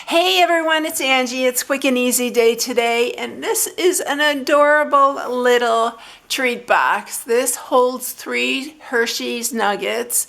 Hey everyone, it's Angie. It's Quick and Easy Day today, and this is an adorable little treat box. This holds 3 Hershey's Nuggets,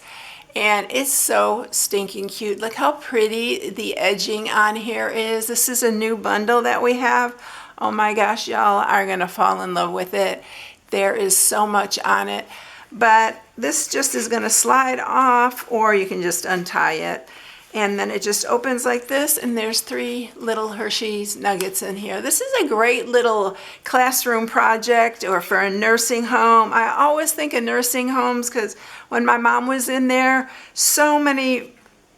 and it's so stinking cute. Look how pretty the edging on here is. This is a new bundle that we have. Oh my gosh, y'all are gonna fall in love with it. There is so much on it, but this just is gonna slide off, or you can just untie it. And then it just opens like this, and there's 3 little Hershey's Nuggets in here. This is a great little classroom project or for a nursing home. I always think of nursing homes because when my mom was in there, so many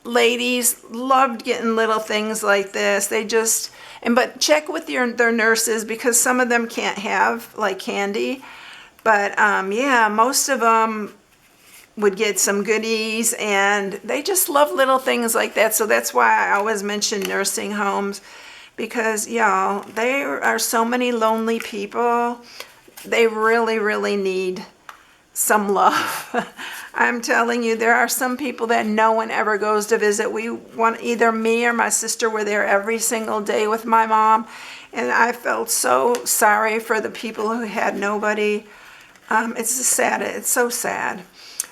ladies loved getting little things like this. But check with their nurses, because some of them can't have like candy. But yeah, most of them would get some goodies, and they just love little things like that. So that's why I always mention nursing homes, because y'all, there are so many lonely people. They really need some love. I'm telling you, there are some people that no one ever goes to visit. Either me or my sister were there every single day with my mom, and I felt so sorry for the people who had nobody. It's sad. It's so sad.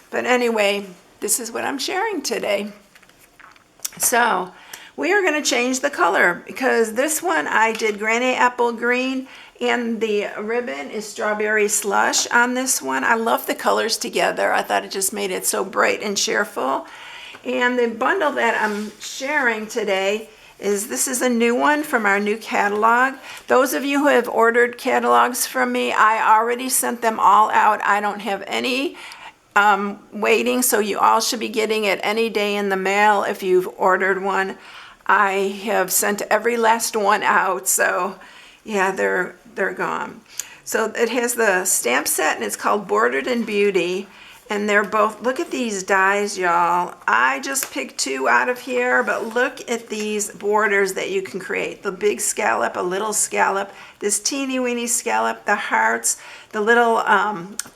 But anyway, this is what I'm sharing today. So we are going to change the color, because this one I did granny apple green, and the ribbon is strawberry slush on this one. I love the colors together. I thought it just made it so bright and cheerful. And the bundle that I'm sharing today this is a new one from our new catalog. Those of you who have ordered catalogs from me, I already sent them all out. I don't have any waiting, so you all should be getting it any day in the mail if you've ordered one. I have sent every last one out, so yeah, they're gone. So it has the stamp set, and it's called Bordered in Beauty, and they're both, look at these dies, y'all. I just picked 2 out of here, but look at these borders that you can create. The big scallop, a little scallop, this teeny weeny scallop, the hearts, the little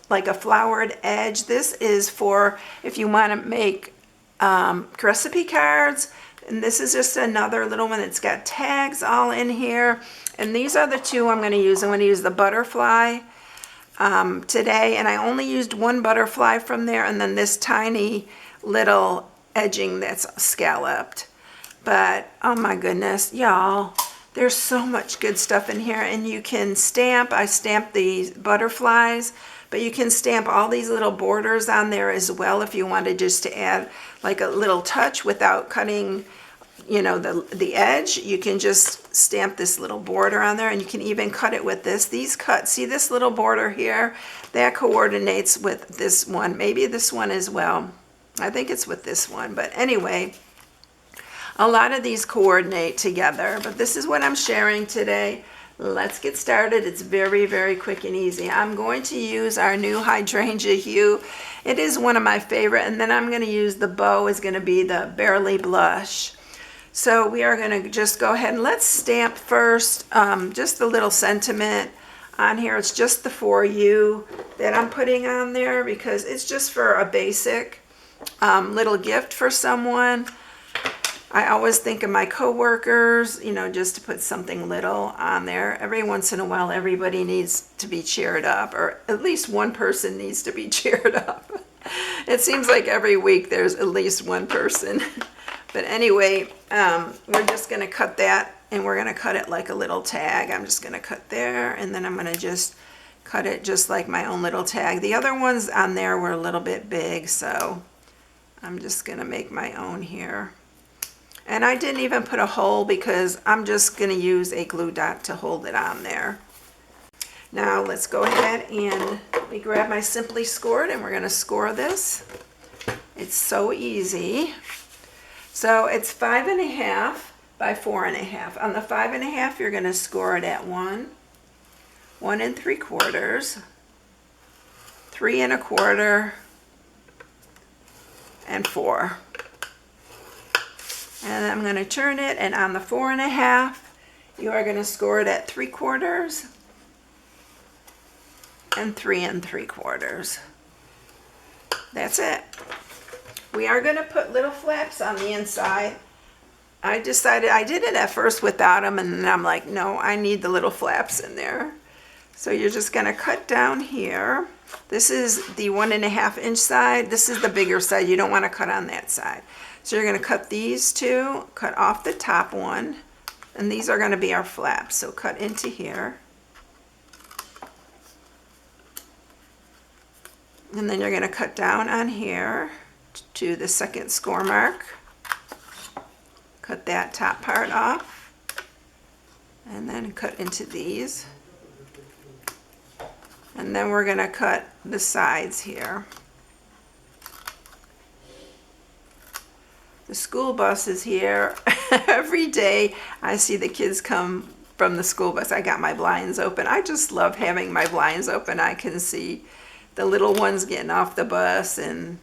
like a flowered edge. This is for if you want to make recipe cards. And this is just another little one that's got tags all in here. And these are the 2 I'm going to use. I'm going to use the butterfly today, and I only used 1 butterfly from there, and then this tiny little edging that's scalloped. But oh my goodness, y'all, there's so much good stuff in here. And you can stamp, I stamped these butterflies, but you can stamp all these little borders on there as well if you wanted just to add like a little touch without cutting, you know, the edge. You can just stamp this little border on there, and you can even cut it with this. These cuts, see this little border here? That coordinates with this one. Maybe this one as well. I think it's with this one. But anyway, a lot of these coordinate together. But this is what I'm sharing today. Let's get started. It's very quick and easy. I'm going to use our new hydrangea hue. It is one of my favorite. And then I'm going to use the bow is going to be the Barely Blush. So we are going to just go ahead and let's stamp first just a little sentiment on here. It's just the For You that I'm putting on there, because it's just for a basic little gift for someone. I always think of my coworkers, you know, just to put something little on there. Every once in a while, everybody needs to be cheered up, or at least one person needs to be cheered up. It seems like every week there's at least one person. But anyway, we're just going to cut that, and we're going to cut it like a little tag. I'm just going to cut there, and then I'm going to just cut it just like my own little tag. The other ones on there were a little bit big, so I'm just going to make my own here. And I didn't even put a hole, because I'm just going to use a glue dot to hold it on there. Now let's go ahead and let me grab my Simply Scored, and we're going to score this. It's so easy. So it's 5.5 by 4.5. On the 5.5, you're going to score it at 1, 1 3/4, 3 1/4, and 4. And I'm going to turn it, and on the 4.5, you are going to score it at 3/4 and 3 3/4. That's it. We are going to put little flaps on the inside I decided, I did it at first without them, and then I'm like, no, I need the little flaps in there. So you're just gonna cut down here. This is the 1.5 inch side. This is the bigger side. You don't wanna cut on that side. So you're gonna cut these two, cut off the top one, and these are gonna be our flaps. So cut into here. And then you're gonna cut down on here to the second score mark. Cut that top part off, and then cut into these. And then we're gonna cut the sides here. The school bus is here. Every day I see the kids come from the school bus. I got my blinds open. I just love having my blinds open. I can see the little ones getting off the bus, and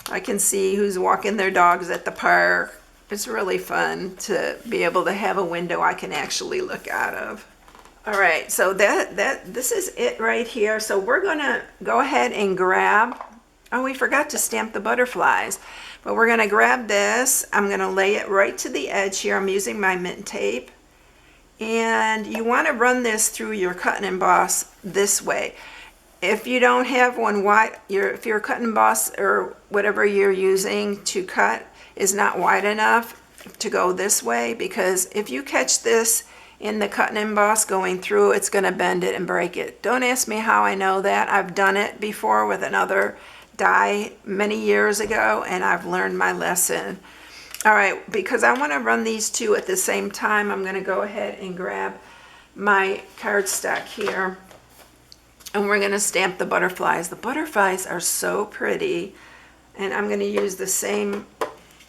I can see who's walking their dogs at the park. It's really fun to be able to have a window I can actually look out of. All right, so this is it right here. So we're gonna go ahead and grab, oh, we forgot to stamp the butterflies, but we're gonna grab this. I'm gonna lay it right to the edge here. I'm using my mint tape. And you wanna run this through your cut and emboss this way. If you don't have one wide, if your cut and emboss or whatever you're using to cut is not wide enough to go this way, because if you catch this in the cut and emboss going through, it's going to bend it and break it. Don't ask me how I know that. I've done it before with another die many years ago, and I've learned my lesson. All right, because I want to run these two at the same time, I'm going to go ahead and grab my cardstock here, and we're going to stamp the butterflies. The butterflies are so pretty, and I'm going to use the same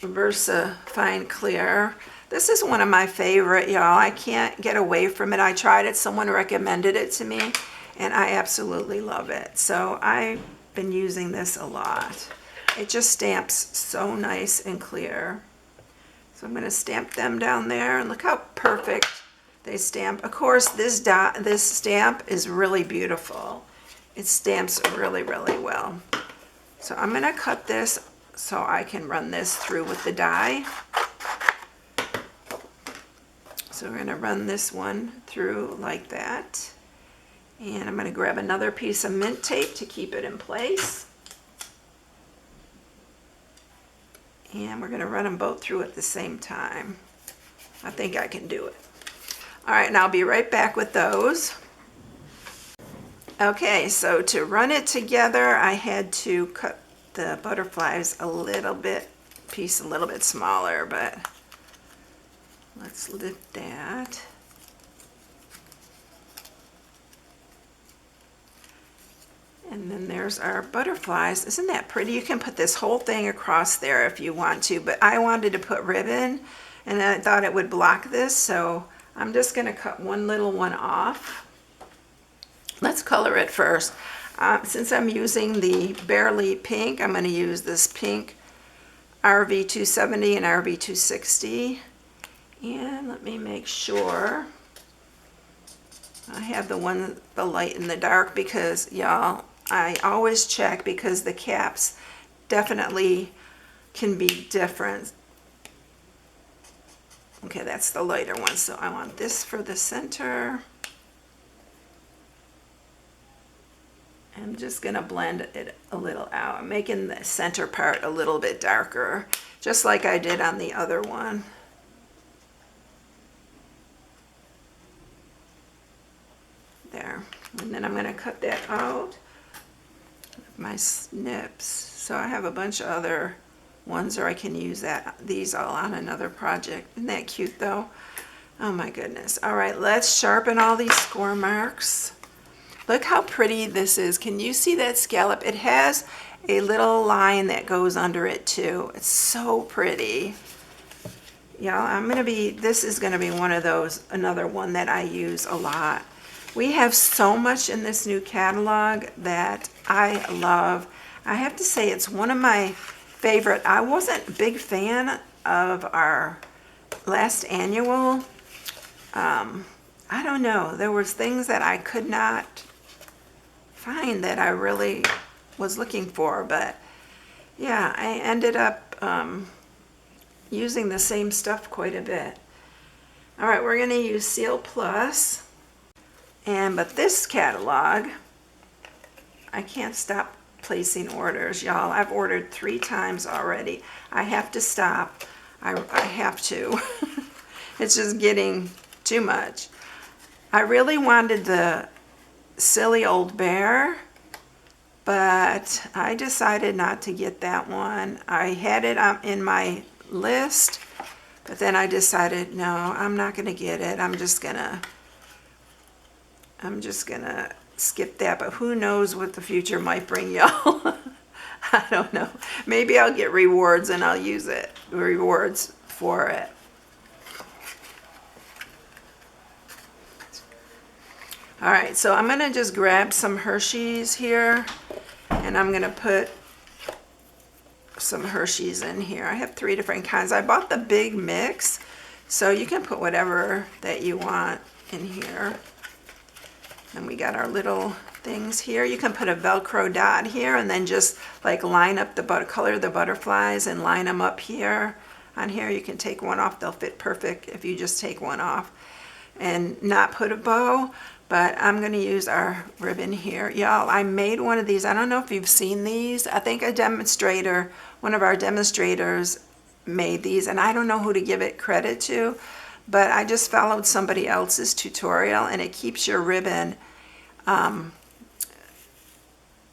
Versa Fine Clear. This is one of my favorite, y'all. I can't get away from it. I tried it. Someone recommended it to me, and I absolutely love it. So I've been using this a lot. It just stamps so nice and clear. So I'm going to stamp them down there, and look how perfect they stamp. Of course, this stamp is really beautiful. It stamps really, really well. So I'm going to cut this so I can run this through with the die. So we're going to run this one through like that. And I'm going to grab another piece of mint tape to keep it in place. And we're going to run them both through at the same time. I think I can do it. All right, and I'll be right back with those. Okay, so to run it together, I had to cut the butterflies a little bit smaller, but let's lift that. And then there's our butterflies. Isn't that pretty? You can put this whole thing across there if you want to, but I wanted to put ribbon, and I thought it would block this, so I'm just going to cut one little one off. Let's color it first. Since I'm using the Barely Pink, I'm going to use this pink RV270 and RV260. And let me make sure I have the light and the dark, because y'all, I always check, because the caps definitely can be different. Okay, that's the lighter one, so I want this for the center. I'm just going to blend it a little out. I'm making the center part a little bit darker, just like I did on the other one. There. And then I'm going to cut that out with my snips. So I have a bunch of other ones, or I can use these all on another project. Isn't that cute though? Oh my goodness. All right, let's sharpen all these score marks. Look how pretty this is. Can you see that scallop? It has a little line that goes under it too. It's so pretty. Yeah, this is gonna be one of those, another one that I use a lot. We have so much in this new catalog that I love. I have to say it's one of my favorite. I wasn't a big fan of our last annual. I don't know. There was things that I could not find that I really was looking for, but yeah, I ended up using the same stuff quite a bit. All right, we're going to use Seal Plus. But this catalog, I can't stop placing orders, y'all. I've ordered 3 times already. I have to stop. I have to. It's just getting too much. I really wanted the Silly Old Bear, but I decided not to get that one. I had it in my list, but then I decided, no, I'm not gonna get it. I'm just gonna skip that, but who knows what the future might bring, y'all. I don't know. Maybe I'll get rewards and I'll use it, rewards for it. All right, so I'm gonna just grab some Hersheys here, and I'm gonna put some Hersheys in here. I have 3 different kinds. I bought the big mix, so you can put whatever that you want in here. And we got our little things here. You can put a Velcro dot here and then just like line up the color of the butterflies and line them up here. On here you can take one off. They'll fit perfect if you just take one off and not put a bow. But I'm going to use our ribbon here. Y'all, I made one of these. I don't know if you've seen these. I think one of our demonstrators made these, and I don't know who to give it credit to, but I just followed somebody else's tutorial, and it keeps your ribbon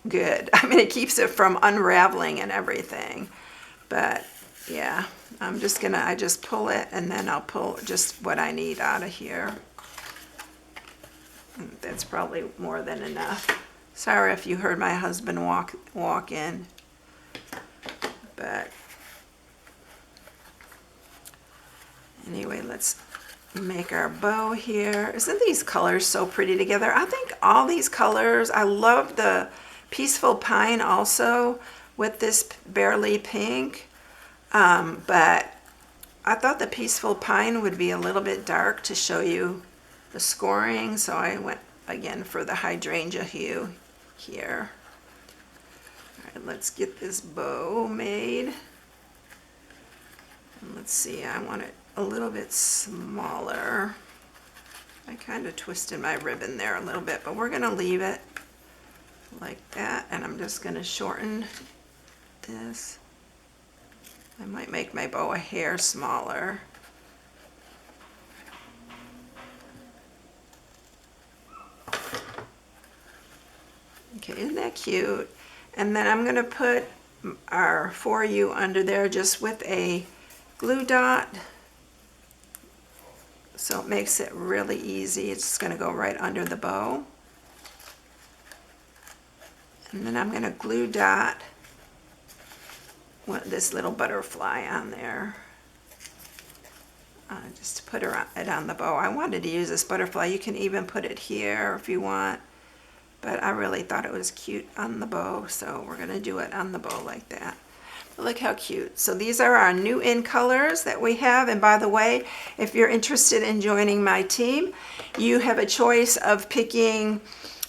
good. I mean, it keeps it from unraveling and everything. But yeah, I just pull it, and then I'll pull just what I need out of here. That's probably more than enough. Sorry if you heard my husband walk in. But anyway, let's make our bow here. Isn't these colors so pretty together? I think all these colors, I love the Peaceful Pine also with this Barely Pink. But I thought the Peaceful Pine would be a little bit dark to show you the scoring, so I went again for the hydrangea hue here. All right, let's get this bow made. And let's see, I want it a little bit smaller. I kind of twisted my ribbon there a little bit, but we're going to leave it like that, and I'm just going to shorten this. I might make my bow a hair smaller. Okay, isn't that cute? And then I'm going to put our For You under there just with a glue dot. So it makes it really easy. It's going to go right under the bow. And then I'm going to glue dot this little butterfly on there. Just to put it on the bow. I wanted to use this butterfly. You can even put it here if you want. But I really thought it was cute on the bow, so we're going to do it on the bow like that. But look how cute. So these are our new in colors that we have. And by the way, if you're interested in joining my team, you have a choice of picking,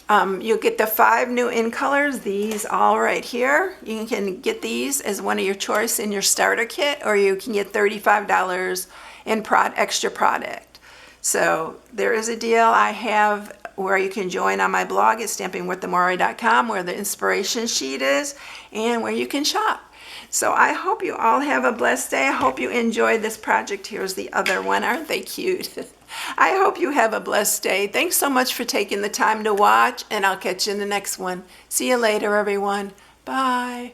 you'll get the 5 new in colors, these all right here. You can get these as one of your choice in your starter kit, or you can get $35 in extra product. So there is a deal I have where you can join on my blog at stampingwithamore.com, where the inspiration sheet is and where you can shop. So I hope you all have a blessed day. I hope you enjoyed this project. Here's the other one. Aren't they cute? I hope you have a blessed day. Thanks so much for taking the time to watch, and I'll catch you in the next one. See you later, everyone. Bye.